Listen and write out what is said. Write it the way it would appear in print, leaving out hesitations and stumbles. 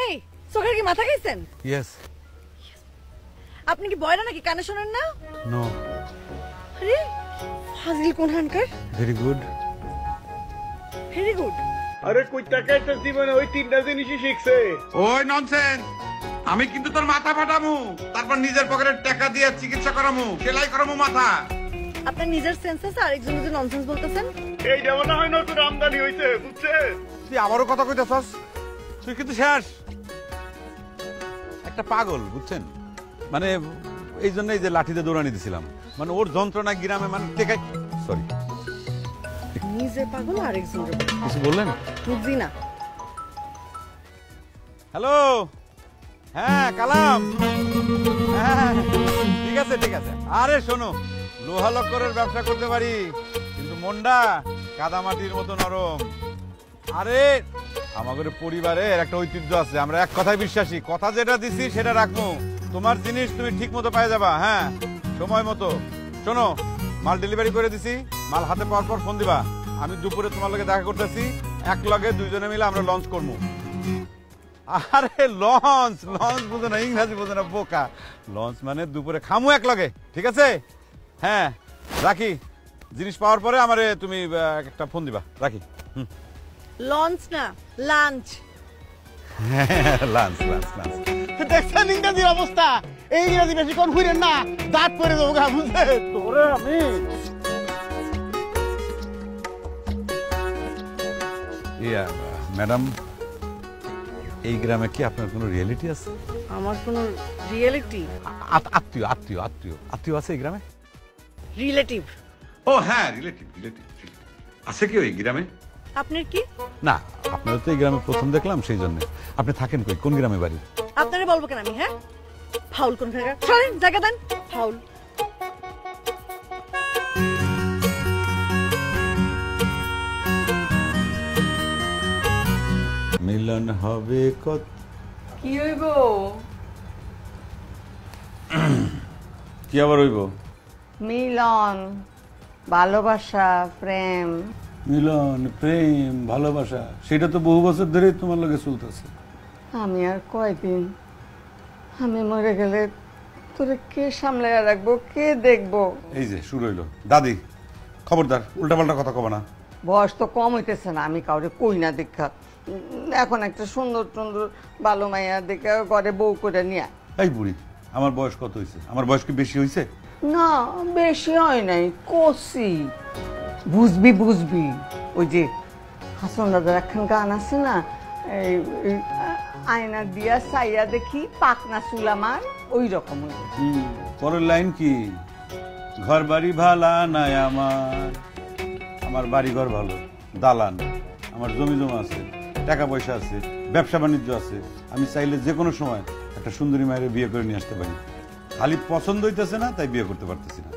এই চোখের কি মাথা খাইছেন? ইয়েস। আপনি কি বয়রা নাকি কানে শোনেন না? নো। আরে ফাজিল কোন হানকার। Very good. Very good. আরে কই টাকা একটা জীবনে ওই তিনটা জিনিসই শিখছে। ওই ননসেন্স, আমি কিন্তু তোর মাথা ফাটামু, তারপর নিজের পকেটের টাকা দিয়ে চিকিৎসা করামু, সেলাই করামু মাথা। আপনার নিজের সেন্স আছে আর একজনের যে ননসেন্স বলতেছেন। এইটা মনে হয় নতুন আমদানি হইছে, বুঝছেন? তুই আবারও কথা কইতাছস? তুই কিন্তু শেষ। একটা পাগল, বুঝছেন? মানে এই জন্যই যে লাঠিতে দৌড়ানি দিছিলাম, মানে ওর যন্ত্রণা গ্রামে মানে টেকাই। সরি, নিজে পাগল আর একজনের কিছু বললেন? বুঝি না। হ্যালো, হ্যাঁ কালাম, হ্যাঁ ঠিক আছে ঠিক আছে। আরে শোনো, লোহা লক্করের ব্যবসা করতে পারি, কিন্তু মনটা কাদামাটির মতো নরম। আরে আমাদের পরিবারের একটা ঐতিহ্য আছে, আমরা এক কথায় বিশ্বাসী, কথা যেটা দিছি সেটা রাখবো। তোমার জিনিস তুমি ঠিক মতো পাই যাবা, হ্যাঁ সময় মতো। শোনো, মাল ডেলিভারি করে দিছি, মাল হাতে পাওয়ার পর ফোন দিবা। আমি দুপুরে তোমার লগে দেখা করতেছি, এক লগে দুইজনে মিলে আমরা লঞ্চ করবো। আরে লঞ্চ লঞ্চ বুঝো না, ইংরাজি বুঝো না বোকা। লঞ্চ মানে দুপুরে খামু এক লগে, ঠিক আছে? হ্যাঁ রাখি, জিনিস পাওয়ার পরে আমারে তুমি একটা ফোন দিবা। রাখি। লঞ্চ না, লাঞ্চ। Lunch lunch lunch. দেখছেন ইংরেজির অবস্থা? এই ইংরেজি বেশিক্ষণ ঘুরেন না, দাঁত পরে দেবো গা, বুঝছেন? তোরে আমি ইয়া ম্যাডাম, এই গ্রামে কি আপনার কোনো রিয়েলিটি আছে? আমার কোনো রিয়েলিটি? আত্মীয় আত্মীয় আত্মীয় আত্মীয় আছে এই গ্রামে? রিলেটিভ। ও হ্যাঁ, রিলেটিভ রিলেটিভ আছে কি ওই গ্রামে? আপনার কি? না, আপনারা তো এই গ্রামে প্রথম দেখলাম, সেই জন্য। আপনি থাকেন কই, কোন গ্রামে বাড়ি? আপনারে বলবো কেন আমি? হ্যাঁ ফাউল কোন খানকার, সরেন, জায়গা দেন। ফাউল। মিলন হবে কত। কি হইব? কি আবার হইব? মিলন, ভালোবাসা, প্রেম। মিলন, প্রেম, ভালোবাসা, সেটা তো বহু বছর ধরেই তোমার লগে চলতেছে। আমি আর কয়দিন? আমি মরে গেলে তোরে কে সামলাইয়া রাখবো, কে দেখবো? এই যে শুরু হইলো। দাদি খবরদার, উল্টাপাল্টা কথা কবা না। বয়স তো কম হইতেছে না, আমি কাউরে কই না দেখা। এখন একটা সুন্দর সুন্দর ভালো মাইয়া দেখা ঘরে বউ করে নিয়া। এই বুড়ি, আমার বয়স কত হয়েছে? আমার বয়স কি বেশি হয়েছে? না, বেশি হয় নাই, কষি। বুঝবি বুঝবি, ওই যে হাসন দাদার একখান গান আছে না, এই আয়না দিয়া চাইয়া দেখি পাকনা চুল আমার, ওই রকম। পরের লাইন কি? ঘর বাড়ি ভালা নাই আমার, আমার বাড়ি ঘর ভালো, দালান, আমার জমি জমা আছে, টাকা পয়সা আছে, ব্যবসা বাণিজ্য আছে। আমি চাইলে যে কোনো সময় একটা সুন্দরী মায়ের বিয়ে করে নিয়ে আসতে পারি। খালি পছন্দ হইতেছে না, তাই বিয়ে করতে পারতেছি না।